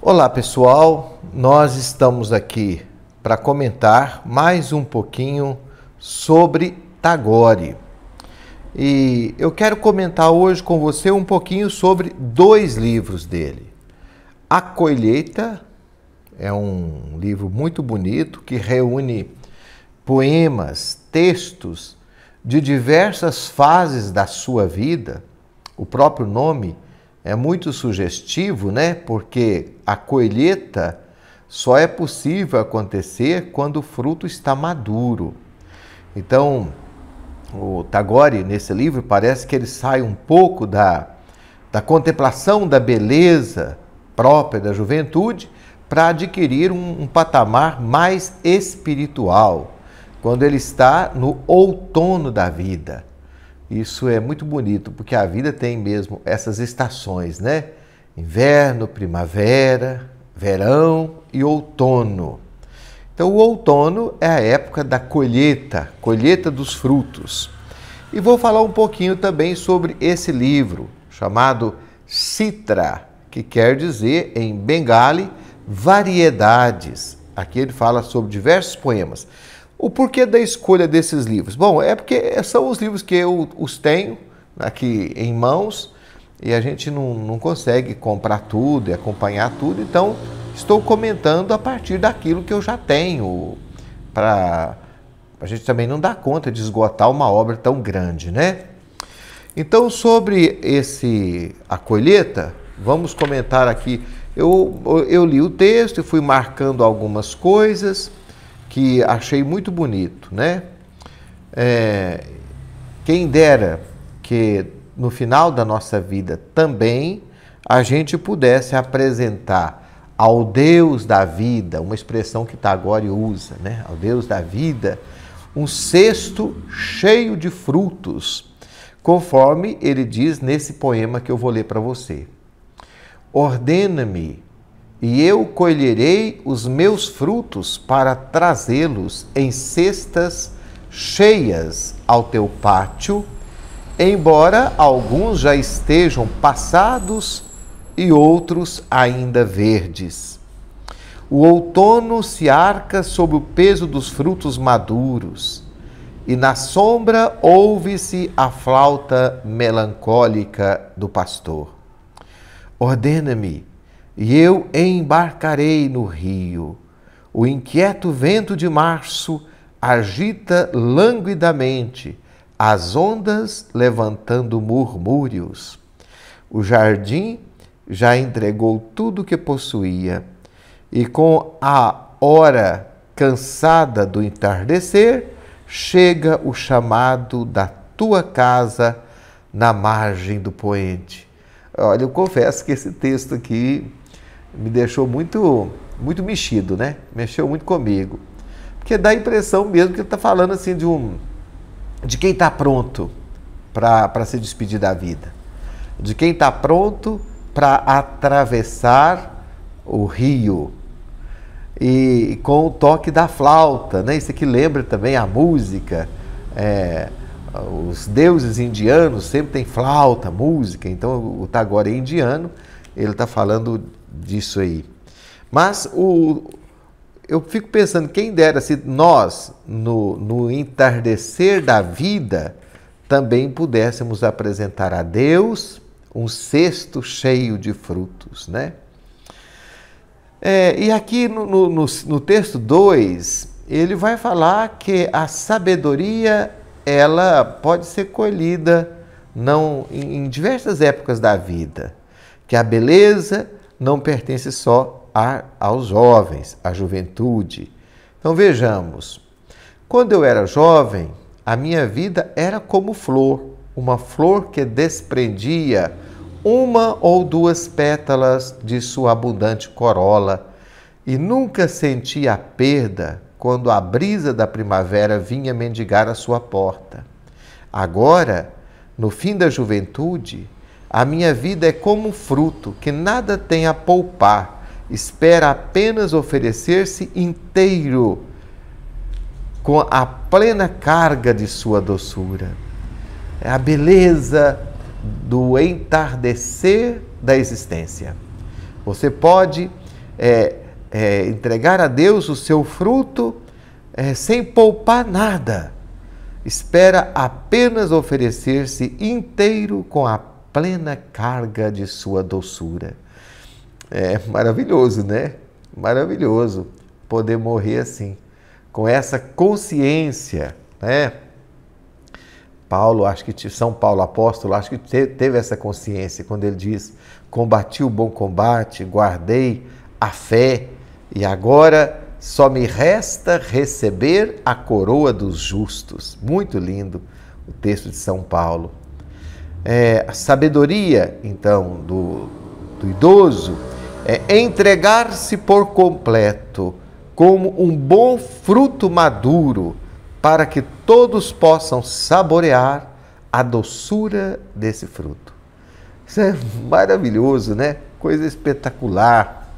Olá pessoal, nós estamos aqui para comentar mais um pouquinho sobre Tagore. E eu quero comentar hoje com você um pouquinho sobre dois livros dele. A Colheita é um livro muito bonito que reúne poemas, textos de diversas fases da sua vida. O próprio nome é muito sugestivo, né? Porque a colheita só é possível acontecer quando o fruto está maduro. Então, o Tagore, nesse livro, parece que ele sai um pouco da contemplação da beleza própria da juventude para adquirir um patamar mais espiritual, quando ele está no outono da vida. Isso é muito bonito, porque a vida tem mesmo essas estações, né? Inverno, primavera, verão e outono. Então, o outono é a época da colheita, colheita dos frutos. E vou falar um pouquinho também sobre esse livro, chamado Citra, que quer dizer, em Bengali, variedades. Aqui ele fala sobre diversos poemas. O porquê da escolha desses livros? Bom, é porque são os livros que eu os tenho aqui em mãos e a gente não consegue comprar tudo e acompanhar tudo, então estou comentando a partir daquilo que eu já tenho, para a gente também não dar conta de esgotar uma obra tão grande, né? Então, sobre a colheita, vamos comentar aqui. Eu li o texto e fui marcando algumas coisas que achei muito bonito, né? Quem dera que no final da nossa vida também a gente pudesse apresentar ao Deus da vida, uma expressão que Tagore usa, né? Ao Deus da vida, um cesto cheio de frutos, conforme ele diz nesse poema que eu vou ler para você. Ordena-me, e eu colherei os meus frutos para trazê-los em cestas cheias ao teu pátio, embora alguns já estejam passados e outros ainda verdes. O outono se arca sob o peso dos frutos maduros, e na sombra ouve-se a flauta melancólica do pastor. Ordena-me, e eu embarcarei no rio. O inquieto vento de março agita languidamente as ondas, levantando murmúrios. O jardim já entregou tudo o que possuía, e com a hora cansada do entardecer, chega o chamado da tua casa na margem do poente. Olha, eu confesso que esse texto aqui me deixou muito mexido, né? Mexeu muito comigo. Porque dá a impressão mesmo que ele está falando assim de quem está pronto para se despedir da vida. De quem está pronto para atravessar o rio. E com o toque da flauta, né? Isso aqui lembra também a música. Os deuses indianos sempre têm flauta, música. Então o Tagore é indiano, ele está falando disso aí. Mas eu fico pensando, quem dera se nós, no entardecer da vida, também pudéssemos apresentar a Deus um cesto cheio de frutos, né? E aqui no texto 2, ele vai falar que a sabedoria, ela pode ser colhida em diversas épocas da vida, que a beleza não pertence só aos jovens, à juventude. Então vejamos, quando eu era jovem, a minha vida era como flor, uma flor que desprendia uma ou duas pétalas de sua abundante corola, e nunca senti a perda quando a brisa da primavera vinha mendigar a sua porta. Agora, no fim da juventude, a minha vida é como um fruto que nada tem a poupar, espera apenas oferecer-se inteiro com a plena carga de sua doçura. É a beleza do entardecer da existência. Você pode entregar a Deus o seu fruto sem poupar nada. Espera apenas oferecer-se inteiro com a plena carga de sua doçura. É maravilhoso, né? Maravilhoso poder morrer assim, com essa consciência, né? São Paulo apóstolo, acho que teve essa consciência quando ele diz: combati o bom combate, guardei a fé e agora só me resta receber a coroa dos justos. Muito lindo o texto de São Paulo. A sabedoria, então, do idoso é entregar-se por completo como um bom fruto maduro, para que todos possam saborear a doçura desse fruto. Isso é maravilhoso, né? Coisa espetacular.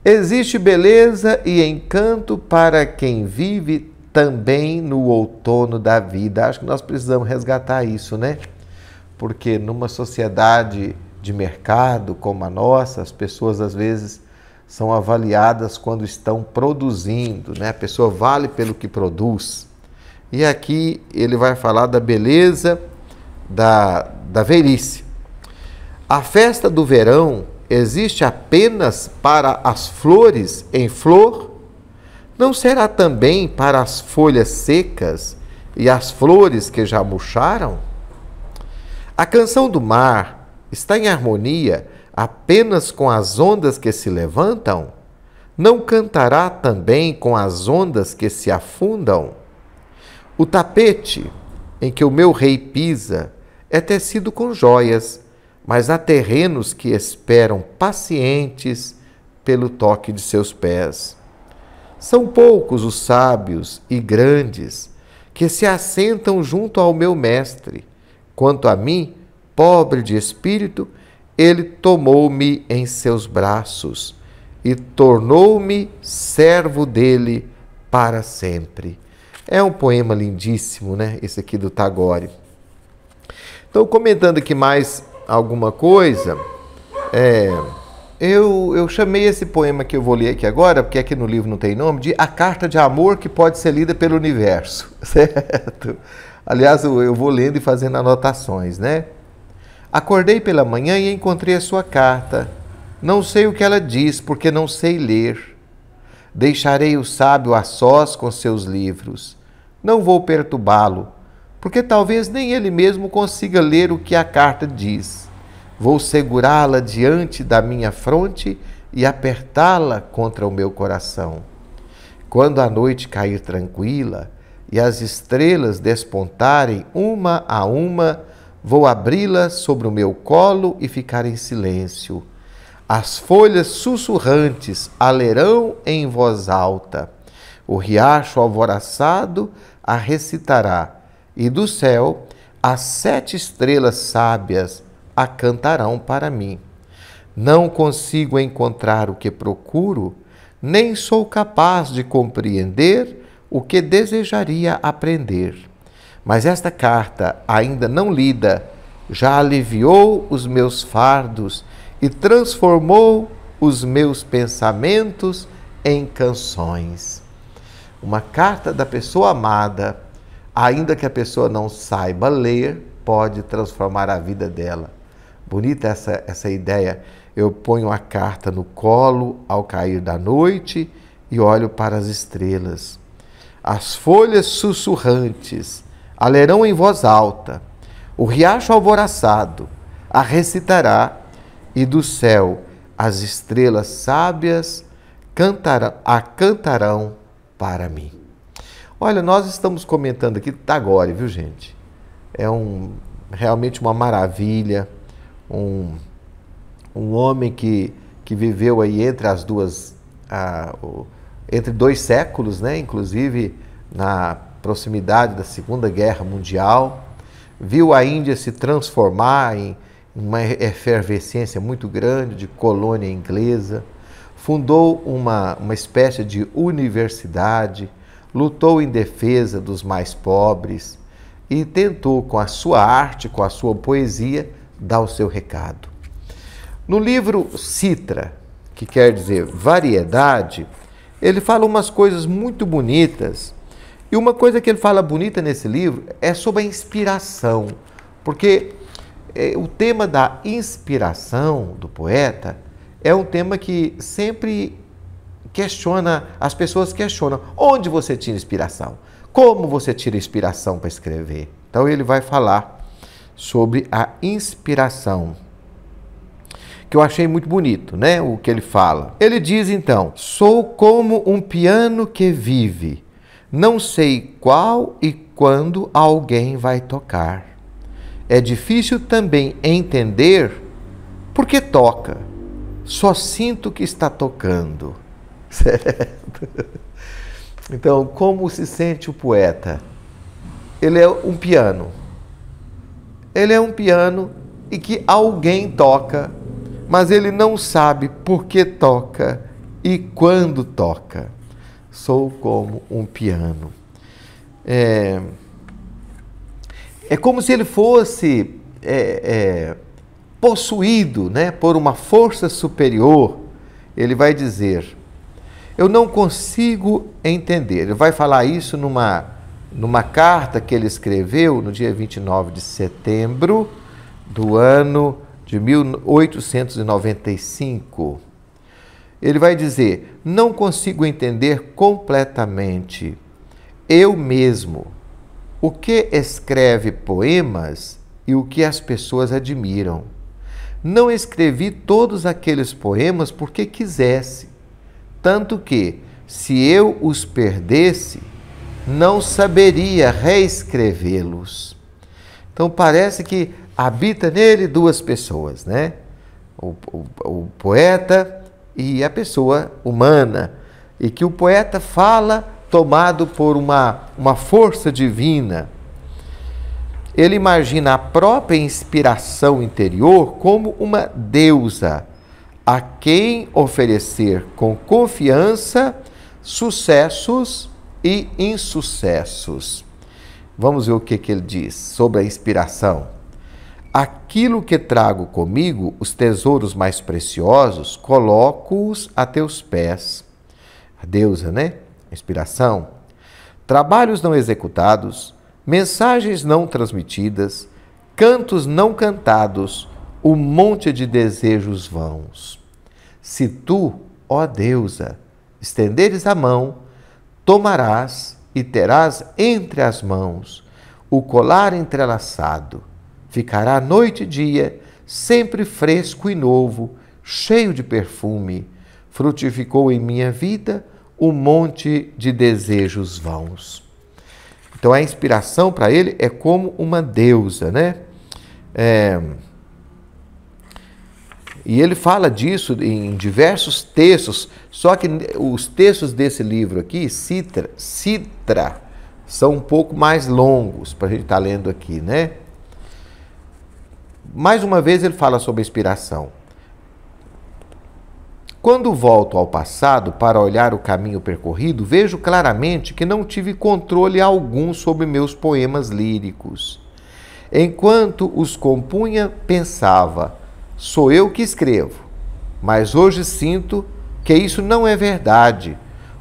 Existe beleza e encanto para quem vive também no outono da vida. Acho que nós precisamos resgatar isso, né? Porque numa sociedade de mercado como a nossa, as pessoas às vezes são avaliadas quando estão produzindo, né? A pessoa vale pelo que produz. E aqui ele vai falar da beleza da velhice. A festa do verão existe apenas para as flores em flor? Não será também para as folhas secas e as flores que já murcharam? A canção do mar está em harmonia apenas com as ondas que se levantam? Não cantará também com as ondas que se afundam? O tapete em que o meu rei pisa é tecido com joias, mas há terrenos que esperam pacientes pelo toque de seus pés. São poucos os sábios e grandes que se assentam junto ao meu mestre. Quanto a mim, pobre de espírito, ele tomou-me em seus braços e tornou-me servo dele para sempre. É um poema lindíssimo, né? Esse aqui do Tagore. Então, comentando aqui mais alguma coisa, eu chamei esse poema que eu vou ler aqui agora, porque aqui no livro não tem nome, de A Carta de Amor que Pode Ser Lida pelo Universo, certo? Aliás, eu vou lendo e fazendo anotações, né? Acordei pela manhã e encontrei a sua carta. Não sei o que ela diz, porque não sei ler. Deixarei o sábio a sós com seus livros. Não vou perturbá-lo, porque talvez nem ele mesmo consiga ler o que a carta diz. Vou segurá-la diante da minha fronte e apertá-la contra o meu coração. Quando a noite cair tranquila e as estrelas despontarem uma a uma, vou abri-la sobre o meu colo e ficar em silêncio. As folhas sussurrantes alerão em voz alta. O riacho alvoroçado a recitará, e do céu as 7 estrelas sábias a cantarão para mim. Não consigo encontrar o que procuro, nem sou capaz de compreender o que desejaria aprender. Mas esta carta, ainda não lida, já aliviou os meus fardos e transformou os meus pensamentos em canções. Uma carta da pessoa amada, ainda que a pessoa não saiba ler, pode transformar a vida dela. Bonita essa ideia. Eu ponho a carta no colo ao cair da noite e olho para as estrelas. As folhas sussurrantes alerão em voz alta. O riacho alvoroçado a recitará, e do céu as estrelas sábias cantarão para mim. Olha, nós estamos comentando aqui Tagore, viu, gente? É realmente uma maravilha, um homem que viveu aí entre 2 séculos, né? Inclusive na proximidade da Segunda Guerra Mundial, viu a Índia se transformar em uma efervescência muito grande de colônia inglesa, fundou uma espécie de universidade, lutou em defesa dos mais pobres e tentou, com a sua arte, com a sua poesia, dar o seu recado. No livro Citra, que quer dizer variedade, ele fala umas coisas muito bonitas. E uma coisa que ele fala bonita nesse livro é sobre a inspiração. Porque o tema da inspiração do poeta é um tema que sempre as pessoas questionam. Onde você tira inspiração? Como você tira inspiração para escrever? Então ele vai falar sobre a inspiração, que eu achei muito bonito, né? O que ele fala. Ele diz então: sou como um piano que vive, não sei qual e quando alguém vai tocar. É difícil também entender por que toca. Só sinto que está tocando. Certo? Então, como se sente o poeta? Ele é um piano. Ele é um piano e que alguém toca, mas ele não sabe por que toca e quando toca. Sou como um piano. É como se ele fosse possuído, né, por uma força superior. Ele vai dizer: eu não consigo entender. Ele vai falar isso numa carta que ele escreveu no dia 29 de setembro do ano de 1895. Ele vai dizer: não consigo entender completamente eu mesmo o que escreve poemas e o que as pessoas admiram. Não escrevi todos aqueles poemas porque quisesse, tanto que, se eu os perdesse, não saberia reescrevê-los. Então parece que habita nele duas pessoas, né? O poeta e a pessoa humana, e que o poeta fala tomado por uma força divina. Ele imagina a própria inspiração interior como uma deusa, a quem oferecer com confiança sucessos e insucessos. Vamos ver o que ele diz sobre a inspiração. Aquilo que trago comigo, os tesouros mais preciosos, coloco-os a teus pés. A deusa, né? Inspiração. Trabalhos não executados, mensagens não transmitidas, cantos não cantados, um monte de desejos vãos. Se tu, ó deusa, estenderes a mão, tomarás e terás entre as mãos o colar entrelaçado. Ficará noite e dia, sempre fresco e novo, cheio de perfume. Frutificou em minha vida um monte de desejos vãos. Então a inspiração para ele é como uma deusa, né? E ele fala disso em diversos textos, só que os textos desse livro aqui, Citra, são um pouco mais longos para a gente estar lendo aqui, né? Mais uma vez ele fala sobre a inspiração. Quando volto ao passado para olhar o caminho percorrido, vejo claramente que não tive controle algum sobre meus poemas líricos. Enquanto os compunha, pensava: sou eu que escrevo. Mas hoje sinto que isso não é verdade,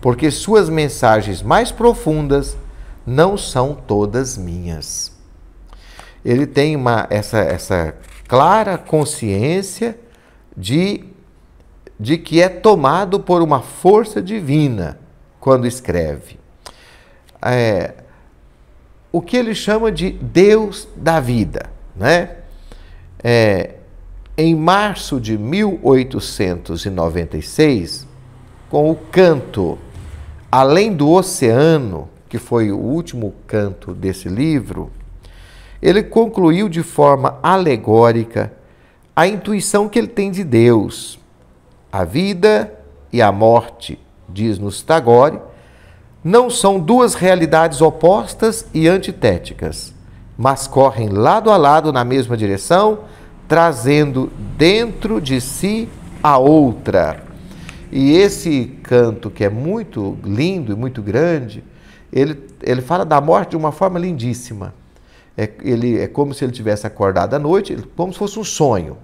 porque suas mensagens mais profundas não são todas minhas. Ele tem essa clara consciência de que é tomado por uma força divina quando escreve. O que ele chama de Deus da vida, né? Em março de 1896, com o canto Além do Oceano, que foi o último canto desse livro, ele concluiu de forma alegórica a intuição que ele tem de Deus. A vida e a morte, diz-nos Tagore, não são duas realidades opostas e antitéticas, mas correm lado a lado na mesma direção, trazendo dentro de si a outra. E esse canto, que é muito lindo e muito grande, ele fala da morte de uma forma lindíssima. É como se ele tivesse acordado à noite, como se fosse um sonho.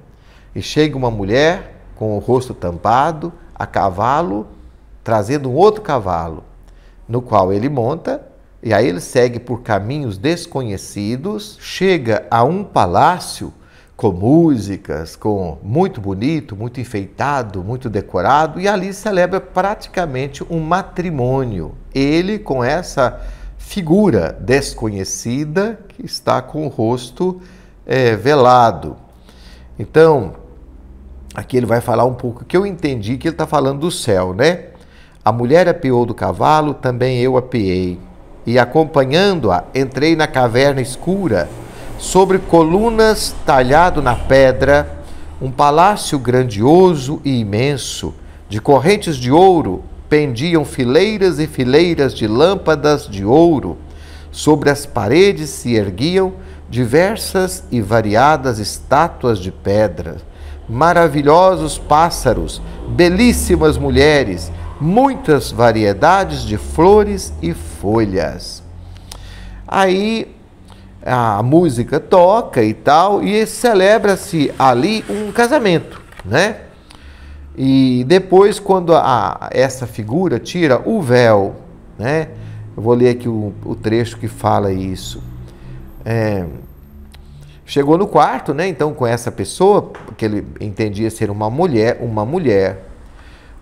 E chega uma mulher com o rosto tampado, a cavalo, trazendo um outro cavalo, no qual ele monta, e aí ele segue por caminhos desconhecidos, chega a um palácio com músicas, com muito bonito, muito enfeitado, muito decorado, e ali celebra praticamente um matrimônio. Ele com essa figura desconhecida que está com o rosto velado. Então, aqui ele vai falar um pouco, que eu entendi que ele está falando do céu, né? A mulher apeou do cavalo, também eu apeei, e acompanhando-a, entrei na caverna escura, sobre colunas talhado na pedra, um palácio grandioso e imenso, de correntes de ouro, pendiam fileiras e fileiras de lâmpadas de ouro. Sobre as paredes se erguiam diversas e variadas estátuas de pedra, maravilhosos pássaros, belíssimas mulheres, muitas variedades de flores e folhas. Aí a música toca e tal, e celebra-se ali um casamento, né? E depois, quando essa figura tira o véu, né? Eu vou ler aqui o trecho que fala isso. Chegou no quarto, né? Então, com essa pessoa, que ele entendia ser uma mulher,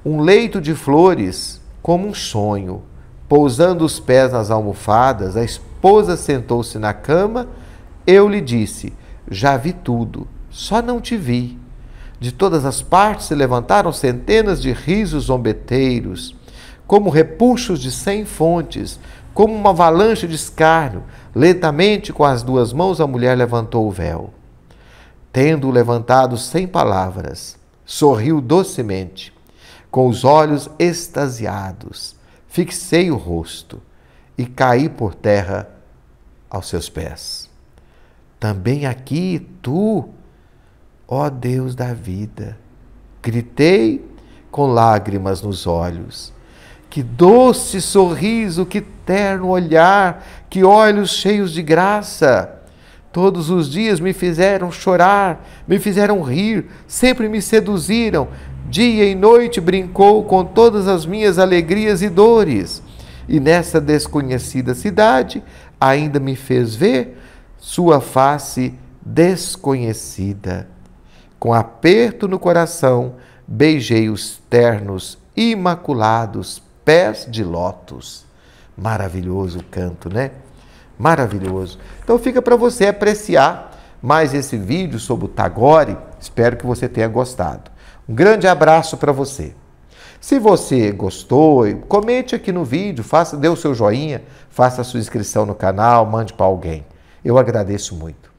um leito de flores como um sonho, pousando os pés nas almofadas, a esposa sentou-se na cama, eu lhe disse, já vi tudo, só não te vi. De todas as partes se levantaram centenas de risos zombeteiros, como repuxos de 100 fontes, como uma avalanche de escárnio. Lentamente, com as duas mãos, a mulher levantou o véu. Tendo-o levantado sem palavras, sorriu docemente, com os olhos extasiados, fixei o rosto e caí por terra aos seus pés. Também aqui tu, ó Deus da vida, gritei com lágrimas nos olhos. Que doce sorriso, que terno olhar, que olhos cheios de graça. Todos os dias me fizeram chorar, me fizeram rir, sempre me seduziram. Dia e noite brincou com todas as minhas alegrias e dores. E nessa desconhecida cidade ainda me fez ver sua face desconhecida. Com aperto no coração, beijei os ternos, imaculados pés de lótus. Maravilhoso o canto, né? Maravilhoso. Então fica para você apreciar mais esse vídeo sobre o Tagore. Espero que você tenha gostado. Um grande abraço para você. Se você gostou, comente aqui no vídeo, dê o seu joinha, faça a sua inscrição no canal, mande para alguém. Eu agradeço muito.